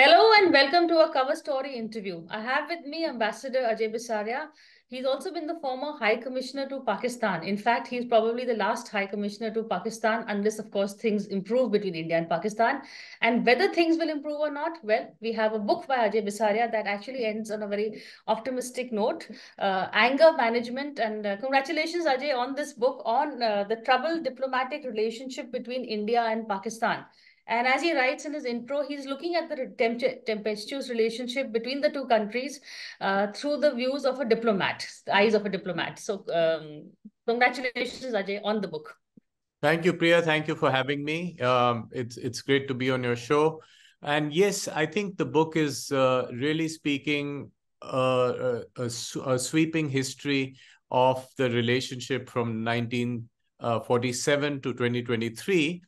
Hello and welcome to a cover story interview. I have with me Ambassador Ajay Bisaria. He's also been the former High Commissioner to Pakistan. In fact, he's probably the last High Commissioner to Pakistan, unless, of course, things improve between India and Pakistan. And whether things will improve or not, well, we have a book by Ajay Bisaria that actually ends on a very optimistic note, anger management. And congratulations, Ajay, on this book on the troubled diplomatic relationship between India and Pakistan. And as he writes in his intro, he's looking at the tempestuous relationship between the two countries through the views of a diplomat, the eyes of a diplomat. So, congratulations, Ajay, on the book. Thank you, Priya. Thank you for having me. It's great to be on your show. And yes, I think the book is really speaking a sweeping history of the relationship from 1947 to 2023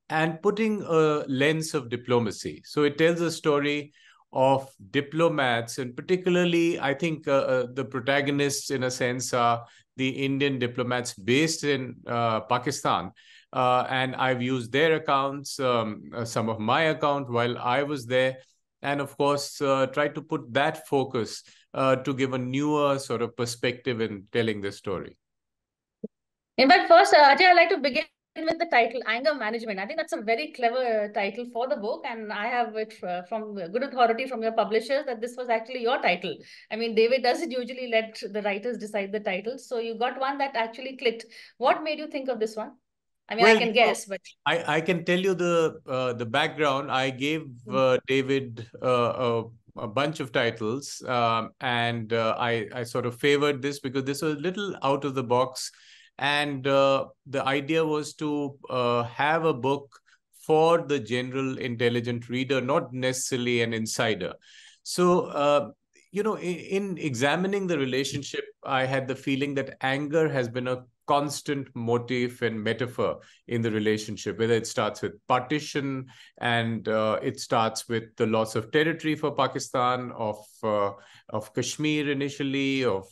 and putting a lens of diplomacy. So it tells a story of diplomats, and particularly, I think the protagonists, in a sense, are the Indian diplomats based in Pakistan. And I've used their accounts, some of my account while I was there, and of course, try to put that focus to give a newer sort of perspective in telling the story. In fact, first, Ajay, I'd like to begin with the title Anger Management. I think that's a very clever title for the book, and I have it from good authority from your publishers that this was actually your title. I mean, David doesn't usually let the writers decide the titles, so you got one that actually clicked. What made you think of this one? I mean, Well, I can guess, but I can tell you the background. I gave David a bunch of titles, and I sort of favored this because this was a little out of the box, and the idea was to have a book for the general intelligent reader, not necessarily an insider. So, in examining the relationship, I had the feeling that anger has been a constant motif and metaphor in the relationship, whether it starts with partition and it starts with the loss of territory for Pakistan, of Kashmir initially, of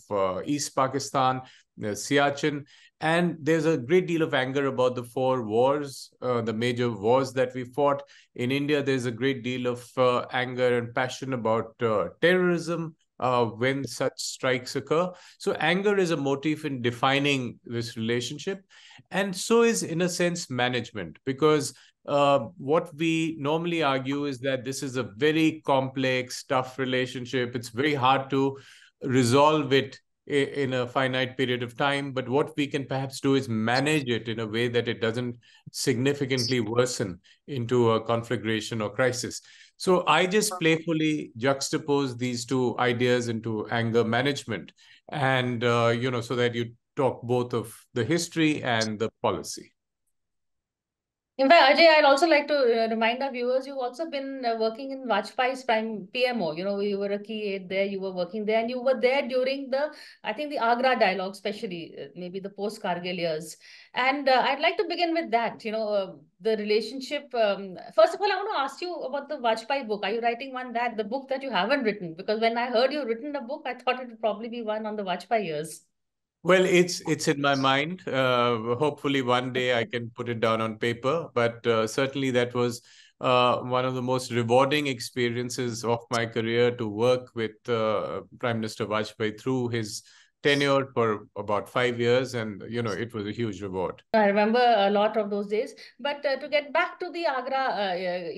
East Pakistan, Siachen. And there's a great deal of anger about the four wars, the major wars that we fought. In India, there's a great deal of anger and passion about terrorism, when such strikes occur. So anger is a motif in defining this relationship. And so is, in a sense, management, because what we normally argue is that this is a very complex, tough relationship. It's very hard to resolve it in a finite period of time. But what we can perhaps do is manage it in a way that it doesn't significantly worsen into a conflagration or crisis. So I just playfully juxtapose these two ideas into anger management, and so that you talk both of the history and the policy. in fact, Ajay, I'd also like to remind our viewers, you've also been working in Vajpai's prime PMO. You know, you were a key aide there, you were working there, and you were there during I think the Agra dialogue, especially maybe the post-Kargil years. And I'd like to begin with that, the relationship. First of all, I want to ask you about the Vajpai book. Are you writing the book that you haven't written? Because when I heard you've written a book, I thought it would probably be one on the Vajpai years. Well, it's in my mind. Hopefully, one day I can put it down on paper. But certainly, that was one of the most rewarding experiences of my career, to work with Prime Minister Vajpai through his tenure for about 5 years, and it was a huge reward. I remember a lot of those days. But to get back to the Agra, a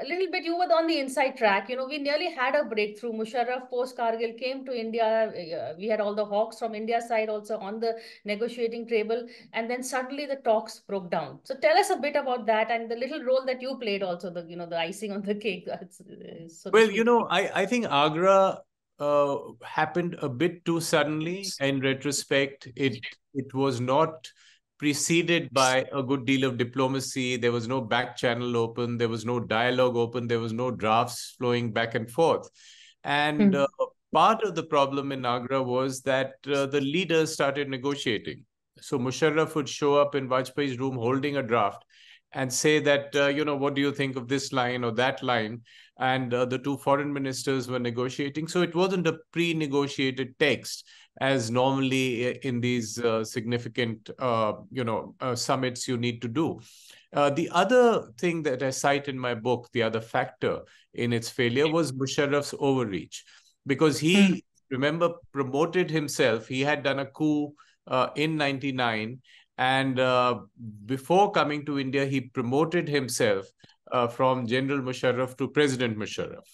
little bit, you were on the inside track. You know, we nearly had a breakthrough. Musharraf post-Kargil came to India. We had all the hawks from India's side also on the negotiating table. And then suddenly the talks broke down. So tell us a bit about that and the little role that you played also, the icing on the cake. So Well, I think Agra happened a bit too suddenly. In retrospect, it was not preceded by a good deal of diplomacy. There was no back channel open. There was no dialogue open. There was no drafts flowing back and forth. And part of the problem in Agra was that the leaders started negotiating. So Musharraf would show up in Vajpayi's room holding a draft and say that, what do you think of this line or that line? And the two foreign ministers were negotiating. So it wasn't a pre-negotiated text. as normally in these significant, summits you need to do. The other thing that I cite in my book, the other factor in its failure, was Musharraf's overreach, because he, remember, promoted himself. He had done a coup in 99, and before coming to India, he promoted himself from General Musharraf to President Musharraf.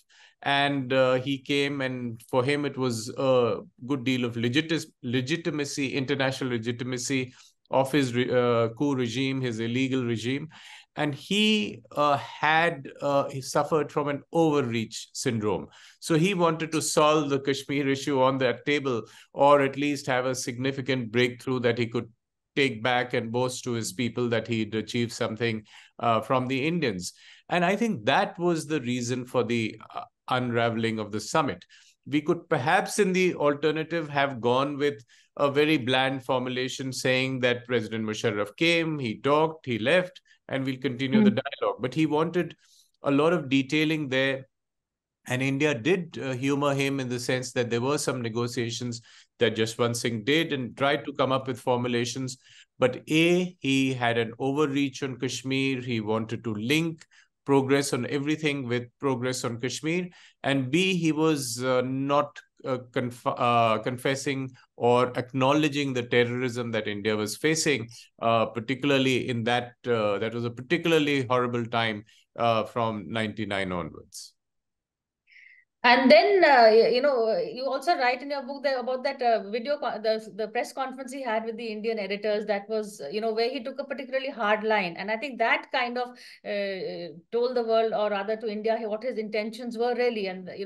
And he came, and for him, it was a good deal of legitimacy, international legitimacy of his coup regime, his illegal regime. And he he suffered from an overreach syndrome. So he wanted to solve the Kashmir issue on that table, or at least have a significant breakthrough that he could take back and boast to his people that he'd achieved something from the Indians. And I think that was the reason for the unraveling of the summit. We could perhaps, in the alternative, have gone with a very bland formulation saying that President Musharraf came, he talked, he left, and we'll continue the dialogue. But he wanted a lot of detailing there. And India did humor him in the sense that there were some negotiations that Jaswant Singh did and tried to come up with formulations. But A, he had an overreach on Kashmir. He wanted to link progress on everything with progress on Kashmir. And B, he was not confessing or acknowledging the terrorism that India was facing, particularly in that was a particularly horrible time from 99 onwards. And then, you also write in your book about that the press conference he had with the Indian editors, that was, where he took a particularly hard line. And I think that kind of told the world, or rather to India, what his intentions were really. And, a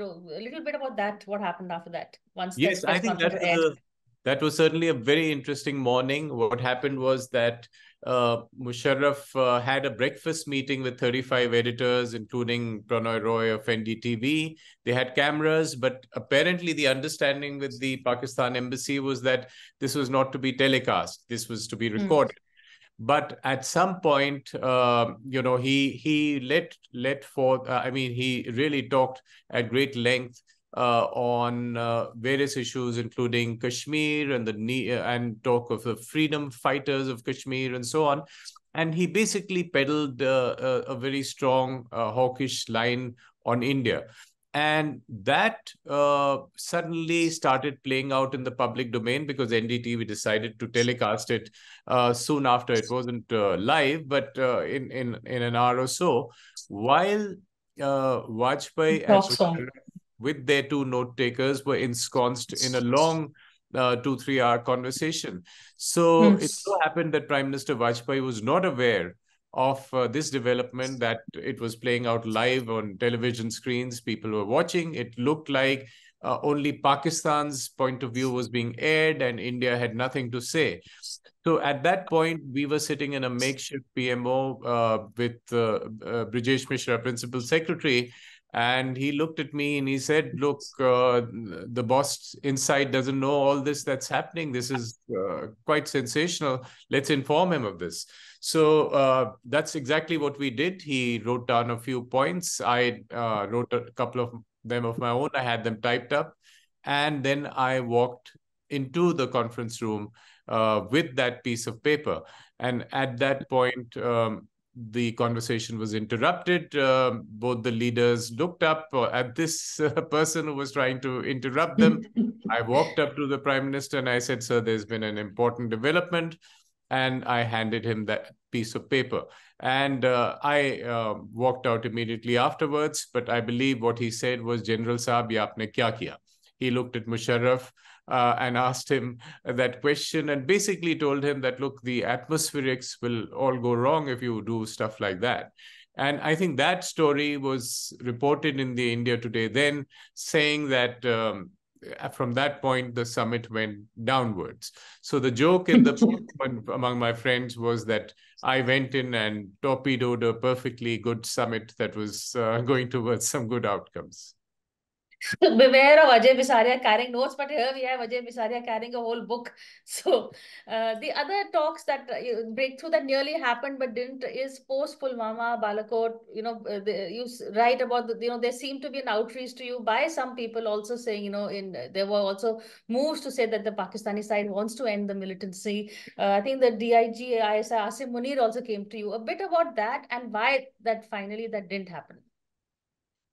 little bit about that, what happened after that, once Yes, that I press think conference aired. that was certainly a very interesting morning. What happened was that Musharraf had a breakfast meeting with 35 editors, including Pranoy Roy of NDTV. They had cameras, but apparently the understanding with the Pakistan embassy was that this was not to be telecast. This was to be recorded. But at some point, he let forth. He really talked at great length on various issues, including Kashmir and and talk of the freedom fighters of Kashmir and so on. And he basically peddled a very strong hawkish line on India. And that suddenly started playing out in the public domain because NDTV decided to telecast it soon after. It wasn't live, but in an hour or so, while Vajpai and Musharraf, with their two note takers, were ensconced in a long 2-3 hour conversation. So it so happened that Prime Minister Vajpai was not aware of this development, that it was playing out live on television screens. People were watching. It looked like only Pakistan's point of view was being aired and India had nothing to say. So at that point, we were sitting in a makeshift PMO with Brijesh Mishra, Principal Secretary, and he looked at me and he said, look, the boss inside doesn't know all this that's happening. This is quite sensational. Let's inform him of this. So that's exactly what we did. He wrote down a few points. I wrote a couple of them of my own. I had them typed up. And then I walked into the conference room with that piece of paper. And at that point, the conversation was interrupted. Both the leaders looked up at this person who was trying to interrupt them. I walked up to the Prime Minister and I said, sir, there's been an important development. And I handed him that piece of paper. And I walked out immediately afterwards. But I believe what he said was, General Saab, ye aapne kya kiya? He looked at Musharraf and asked him that question, and basically told him that, look, the atmospherics will all go wrong if you do stuff like that. And I think that story was reported in the India Today then, saying that from that point, the summit went downwards. So the joke in the among my friends was that I went in and torpedoed a perfectly good summit that was going towards some good outcomes. Beware of Ajay Bisaria carrying notes, but here we have Ajay Bisaria carrying a whole book. So, the other talks that breakthrough that nearly happened but didn't is post Pulwama, Balakot. You write about there seemed to be an outreach to you by some people also saying, there were also moves to say that the Pakistani side wants to end the militancy. I think the DIG ISI Asim Munir also came to you a bit about that and why that finally that didn't happen.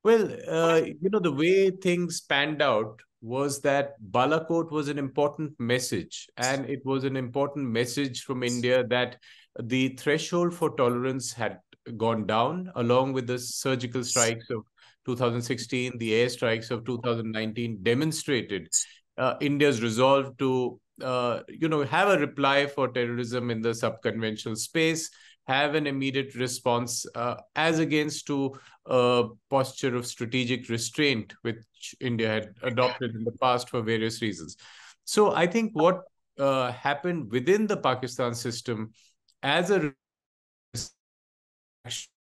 Well, the way things panned out was that Balakot was an important message, and it was an important message from India that the threshold for tolerance had gone down, along with the surgical strikes of 2016, the airstrikes of 2019 demonstrated India's resolve to, have a reply for terrorism in the subconventional space, have an immediate response as against to a posture of strategic restraint, which India had adopted in the past for various reasons. So I think what happened within the Pakistan system as a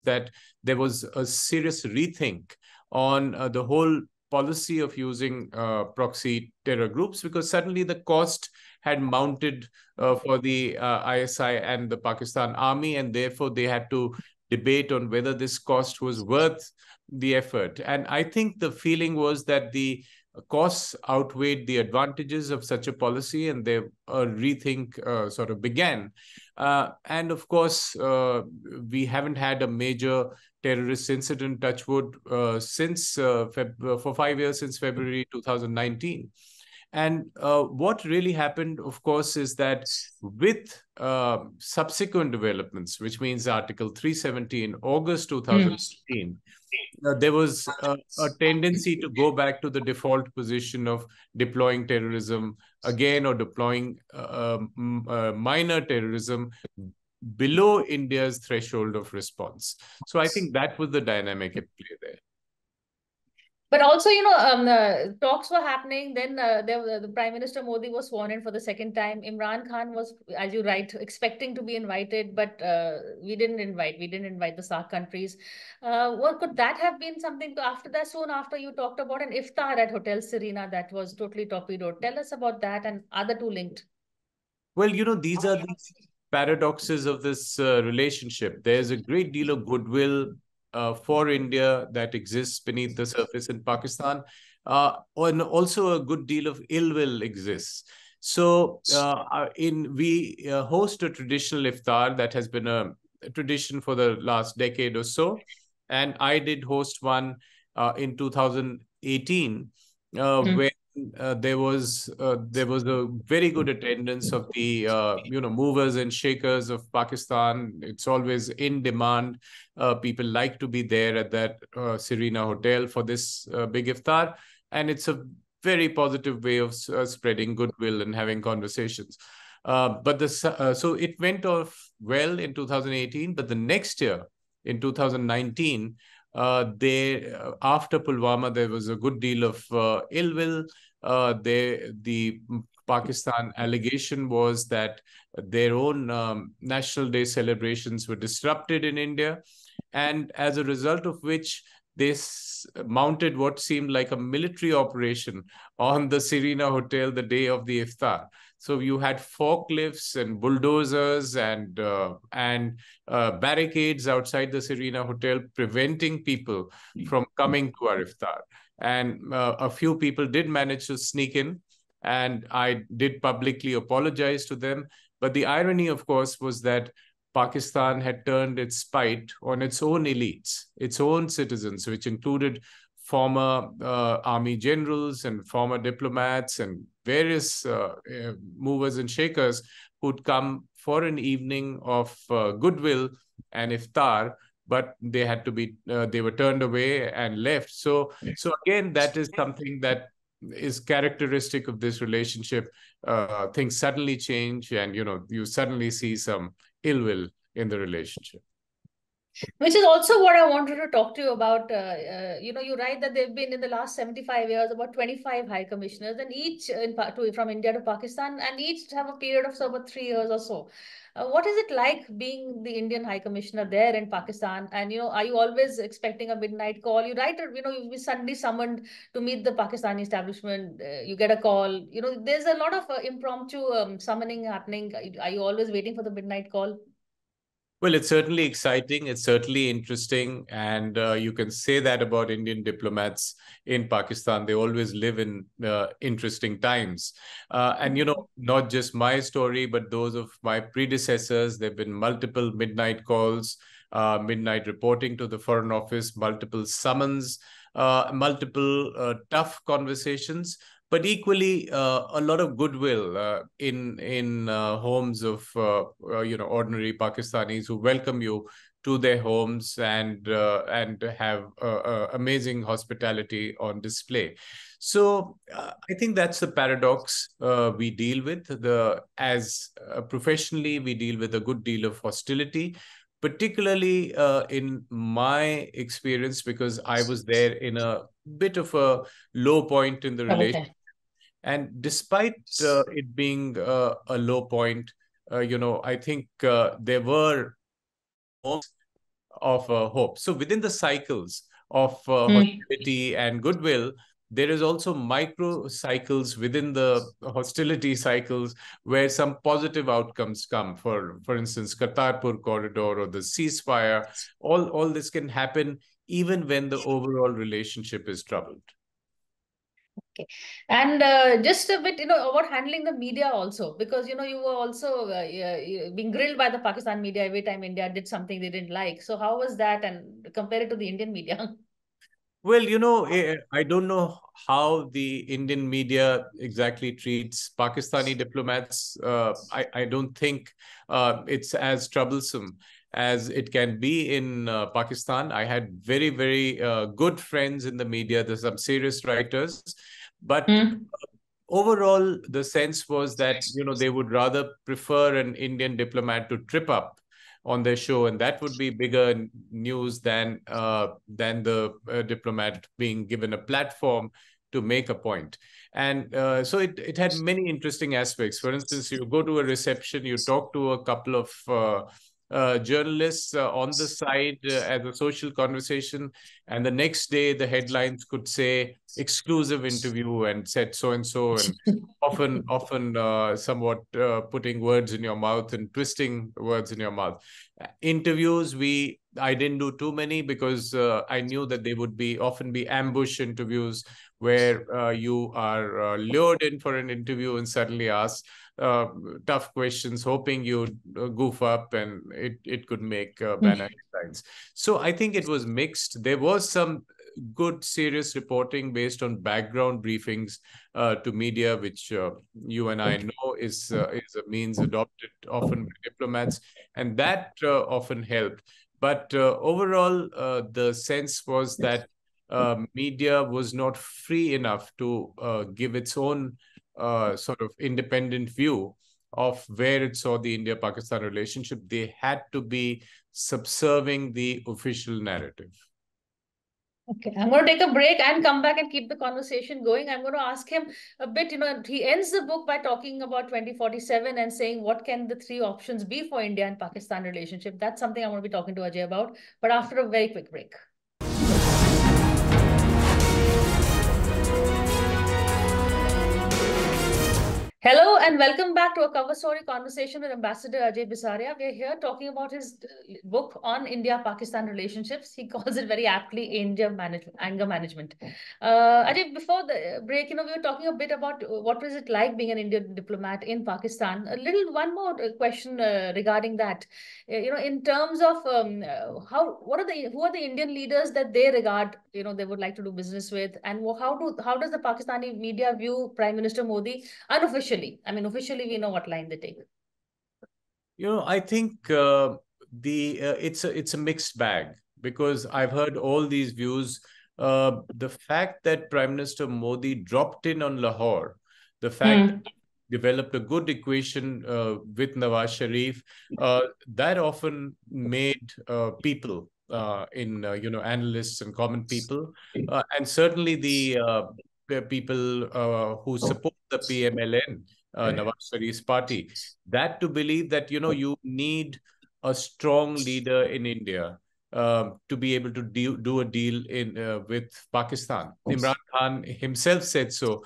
that there was a serious rethink on the whole policy of using proxy terror groups, because suddenly the cost had mounted for the ISI and the Pakistan army, and therefore they had to debate on whether this cost was worth the effort. And I think the feeling was that the costs outweighed the advantages of such a policy, and a rethink sort of began. And of course, we haven't had a major terrorist incident, touchwood, since for 5 years, since February 2019. And what really happened, of course, is that with subsequent developments, which means Article 370 in August 2015, there was a tendency to go back to the default position of deploying terrorism again, or deploying minor terrorism below India's threshold of response. So I think that was the dynamic at play there. But also, talks were happening. Then the Prime Minister Modi was sworn in for the second time. Imran Khan was, as you write, expecting to be invited, but we didn't invite. We didn't invite the SAARC countries. What could that have been something after that? Soon after, you talked about an iftar at Hotel Serena that was totally torpedoed. Tell us about that, and are the two linked? Well, these are the paradoxes of this relationship. There's a great deal of goodwill for India that exists beneath the surface in Pakistan, and also a good deal of ill will exists. So, we host a traditional iftar that has been a tradition for the last decade or so, and I did host one in 2018, where there was a very good attendance of the movers and shakers of Pakistan. It's always in demand. People like to be there at that Serena Hotel for this big iftar, and it's a very positive way of spreading goodwill and having conversations. So it went off well in 2018, but the next year, in 2019, after Pulwama, there was a good deal of ill will. The Pakistan allegation was that their own National Day celebrations were disrupted in India, and as a result of which they mounted what seemed like a military operation on the Serena Hotel the day of the iftar. So you had forklifts and bulldozers and barricades outside the Serena Hotel, preventing people from coming to our iftar. And a few people did manage to sneak in, and I did publicly apologize to them. But the irony, of course, was that Pakistan had turned its spite on its own elites, its own citizens, which included former army generals and former diplomats and various movers and shakers who'd come for an evening of goodwill and iftar, but they had to be they were turned away and left. So again, that is something that is characteristic of this relationship. Things suddenly change, and you suddenly see some ill will in the relationship. Which is also what I wanted to talk to you about. You write that there have been in the last 75 years about 25 high commissioners, and each from India to Pakistan, and each have a period of about 3 years or so. What is it like being the Indian High Commissioner there in Pakistan? And, are you always expecting a midnight call? You write, you'll be suddenly summoned to meet the Pakistani establishment. You get a call. There's a lot of impromptu summoning happening. Are you always waiting for the midnight call? Well, it's certainly exciting. It's certainly interesting. And you can say that about Indian diplomats in Pakistan. They always live in interesting times. And, not just my story, but those of my predecessors. There have been multiple midnight calls, midnight reporting to the Foreign Office, multiple summons, multiple tough conversations, but equally a lot of goodwill in homes of ordinary Pakistanis who welcome you to their homes and have amazing hospitality on display. So I think that's the paradox we deal with. As professionally, we deal with a good deal of hostility, particularly in my experience, because I was there in a bit of a low point in the relationship. Okay. And despite it being a low point, I think there were moments of hope. So within the cycles of hostility and goodwill, there is also micro cycles within the hostility cycles where some positive outcomes come. For instance, Kartarpur corridor or the ceasefire. All this can happen even when the overall relationship is troubled. Okay. And just a bit, about handling the media also, because, you were also being grilled by the Pakistan media every time India did something they didn't like. So how was that, and compare it to the Indian media? Well, I don't know how the Indian media exactly treats Pakistani diplomats. I don't think it's as troublesome as it can be in Pakistan. I had very, very good friends in the media. There's some serious writers, but overall, the sense was that, they would rather prefer an Indian diplomat to trip up on their show, and that would be bigger news than the diplomat being given a platform to make a point. And so it had many interesting aspects. For instance, you go to a reception, you talk to a couple of journalists on the side as a social conversation, and the next day the headlines could say exclusive interview and said so and so, and often somewhat putting words in your mouth and twisting words in your mouth. Interviews, I didn't do too many because I knew that they would often be ambush interviews where you are lured in for an interview and suddenly asked tough questions, hoping you'd goof up, and it could make banner headlines. So I think it was mixed. There was some good, serious reporting based on background briefings to media, which you and I know is a means adopted often by diplomats, and that often helped. But overall, the sense was that media was not free enough to give its own sort of independent view of where it saw the India-Pakistan relationship. They had to be subserving the official narrative. Okay, I'm going to take a break and come back and keep the conversation going. I'm going to ask him a bit, he ends the book by talking about 2047 and saying, what can the three options be for India and Pakistan relationship? That's something I'm going to be talking to Ajay about, but after a very quick break. Hello and welcome back to a cover story conversation with Ambassador Ajay Bisaria. We're here talking about his book on India-Pakistan relationships. He calls it very aptly anger management. Ajay, before the break, we were talking a bit about what was it like being an Indian diplomat in Pakistan. One more question regarding that. In terms of who are the Indian leaders that they regard, they would like to do business with, and how does the Pakistani media view Prime Minister Modi unofficially? I mean, officially, we know what line they take. I think it's a mixed bag, because I've heard all these views. The fact that Prime Minister Modi dropped in on Lahore, the fact developed a good equation with Nawaz Sharif, that often made people analysts and common people, and certainly the people who support the PMLN Nawaz Sharif's party. That to believe that, you need a strong leader in India to be able to do a deal with Pakistan. Imran Khan himself said so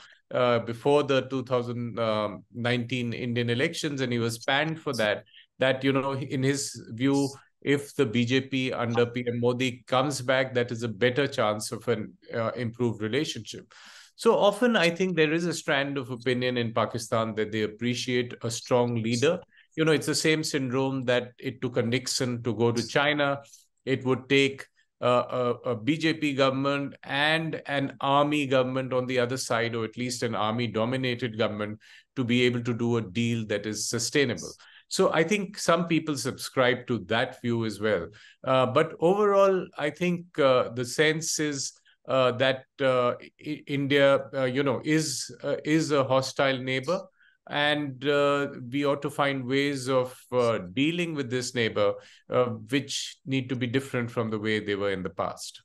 before the 2019 Indian elections, and he was panned for that. That, in his view, if the BJP under PM Modi comes back, that is a better chance of an improved relationship. So often, I think there is a strand of opinion in Pakistan that they appreciate a strong leader. It's the same syndrome that it took a Nixon to go to China. It would take a BJP government and an army government on the other side, or at least an army-dominated government, to be able to do a deal that is sustainable. So I think some people subscribe to that view as well. But overall, I think the sense is that India, is a hostile neighbor, and we ought to find ways of dealing with this neighbor, which need to be different from the way they were in the past.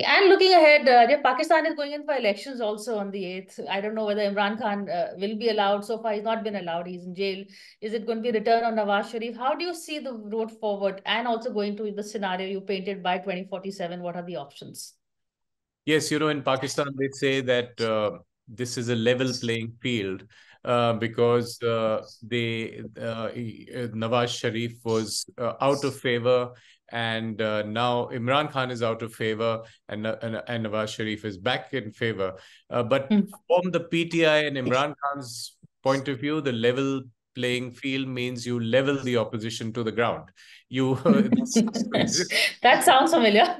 And looking ahead, Pakistan is going in for elections also on the 8th. I don't know whether Imran Khan will be allowed. So far, he's not been allowed. He's in jail. Is it going to be return on Nawaz Sharif? How do you see the road forward? And also going to the scenario you painted by 2047, what are the options? Yes, in Pakistan, they say that this is a level playing field because Nawaz Sharif was out of favor, and now Imran Khan is out of favor, and Nawaz Sharif is back in favor. But from the PTI and Imran Khan's point of view, the level playing field means you level the opposition to the ground. That sounds familiar.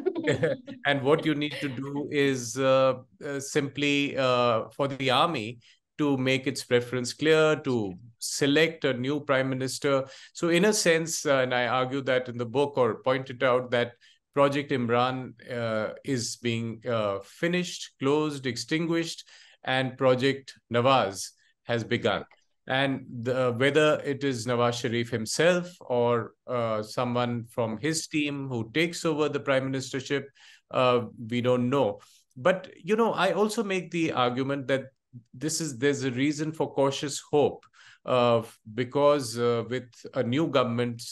And what you need to do is simply for the army to make its preference clear, to select a new prime minister. So in a sense, and I argue that in the book, or pointed out that Project Imran is being finished, closed, extinguished, and Project Nawaz has begun. And whether it is Nawaz Sharif himself or someone from his team who takes over the prime ministership, we don't know. But, I also make the argument that there's a reason for cautious hope because with a new government,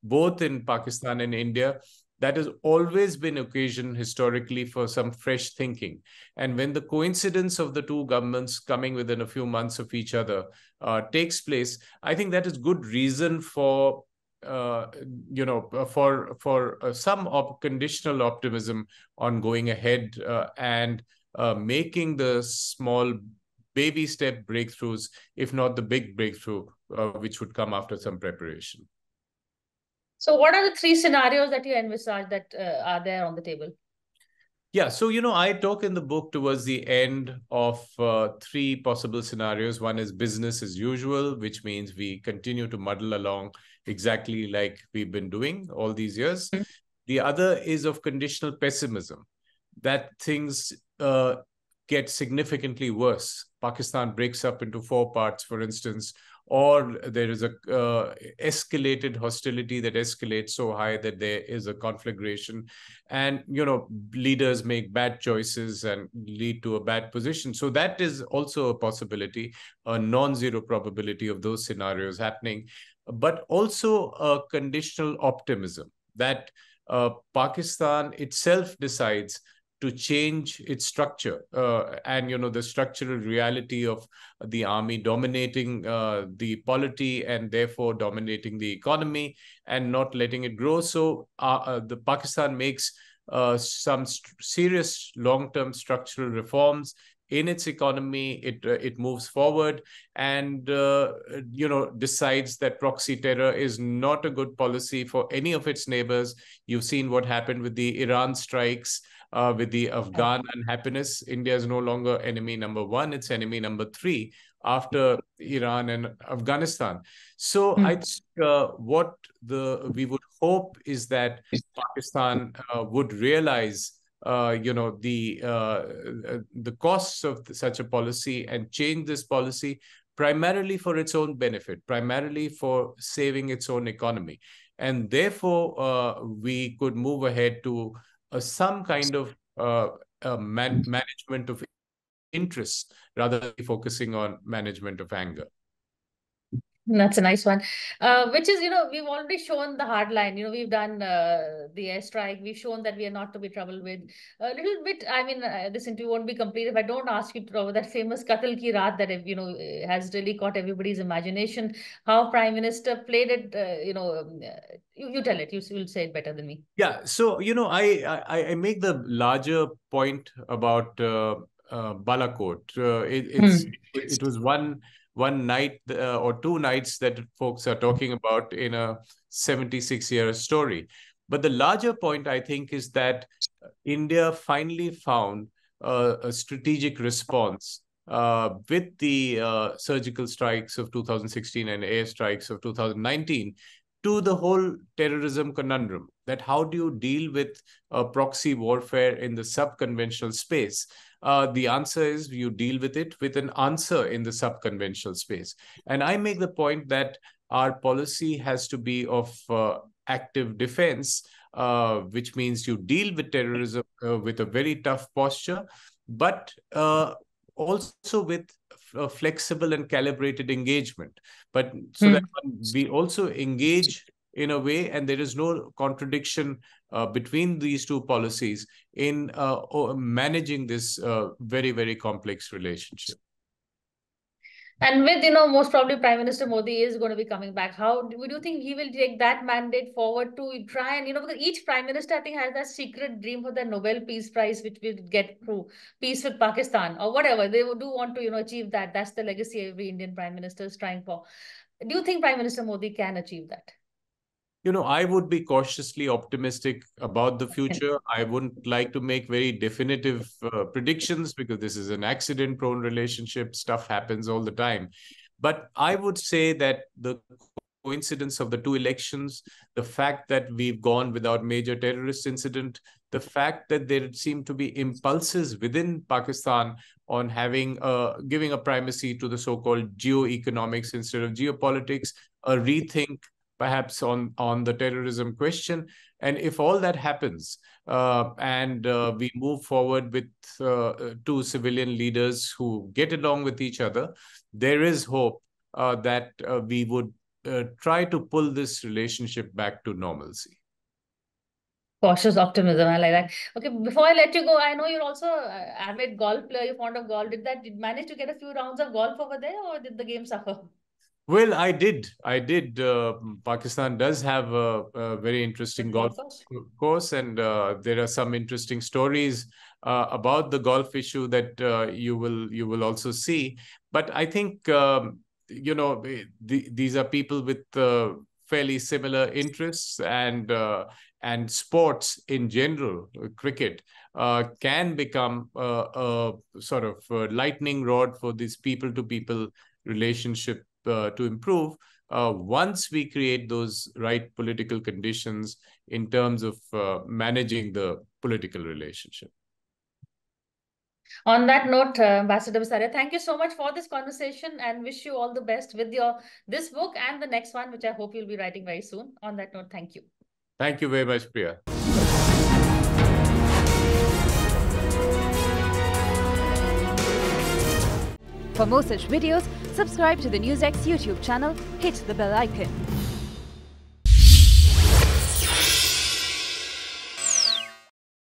both in Pakistan and India, that has always been occasion historically for some fresh thinking. And when the coincidence of the two governments coming within a few months of each other takes place, I think that is good reason for some conditional optimism on going ahead and making the small baby step breakthroughs, if not the big breakthrough, which would come after some preparation. So what are the three scenarios that you envisage that are there on the table? Yeah, so, I talk in the book towards the end of three possible scenarios. One is business as usual, which means we continue to muddle along exactly like we've been doing all these years. The other is of conditional pessimism, that things get significantly worse. Pakistan breaks up into four parts, for instance, or there is a escalated hostility that escalates so high that there is a conflagration, and leaders make bad choices and lead to a bad position. So that is also a possibility, a non-zero probability of those scenarios happening, but also a conditional optimism that Pakistan itself decides to change its structure and the structural reality of the army dominating the polity and therefore dominating the economy and not letting it grow. So the Pakistan makes some serious long-term structural reforms in its economy. It moves forward and decides that proxy terror is not a good policy for any of its neighbors. You've seen what happened with the Iran strikes, with the Afghan unhappiness. India is no longer enemy number one, it's enemy number three after Iran and Afghanistan. So I think what we would hope is that Pakistan would realize the costs of such a policy and change this policy primarily for its own benefit, primarily for saving its own economy. And therefore, we could move ahead to some kind of management of interests rather than focusing on management of anger. That's a nice one. Which is, we've already shown the hard line. We've done the airstrike. We've shown that we are not to be troubled with. A little bit, I mean, this interview won't be complete if I don't ask you to that famous Qatl Ki Raat that, has really caught everybody's imagination. How Prime Minister played it, you tell it. You'll say it better than me. Yeah. So, I make the larger point about Balakot. It was one night or two nights that folks are talking about in a 76-year story. But the larger point, I think, is that India finally found a strategic response with the surgical strikes of 2016 and airstrikes of 2019 to the whole terrorism conundrum. That how do you deal with proxy warfare in the sub-conventional space? The answer is you deal with it with an answer in the sub-conventional space. And I make the point that our policy has to be of active defense, which means you deal with terrorism with a very tough posture, but also with flexible and calibrated engagement. But so that we also engage in a way, and there is no contradiction between these two policies in managing this very, very complex relationship. And with, most probably Prime Minister Modi is going to be coming back. How would you think he will take that mandate forward to try and, because each Prime Minister, I think, has that secret dream for the Nobel Peace Prize, which will get through peace with Pakistan or whatever. They do want to, achieve that. That's the legacy every Indian Prime Minister is trying for. Do you think Prime Minister Modi can achieve that? I would be cautiously optimistic about the future. I wouldn't like to make very definitive predictions because this is an accident-prone relationship. Stuff happens all the time. But I would say that the coincidence of the two elections, the fact that we've gone without major terrorist incident, the fact that there seem to be impulses within Pakistan on giving a primacy to the so-called geoeconomics instead of geopolitics, a rethink perhaps on the terrorism question. And if all that happens and we move forward with two civilian leaders who get along with each other, there is hope that we would try to pull this relationship back to normalcy. Cautious optimism, I like that. Okay, before I let you go, I know you're also an avid golf player, you're fond of golf. Did you manage to get a few rounds of golf over there, or did the game suffer? Well, I did. Pakistan does have a very interesting golf course, and there are some interesting stories about the golf issue that you will also see. But I think these are people with fairly similar interests, and sports in general, cricket, can become a sort of lightning rod for this people-to-people relationship to improve once we create those right political conditions in terms of managing the political relationship. On that note, Ambassador Bisaria, thank you so much for this conversation and wish you all the best with this book and the next one, which I hope you'll be writing very soon. On that note, thank you. Thank you very much, Priya. For more such videos, subscribe to the NewsX YouTube channel, hit the bell icon.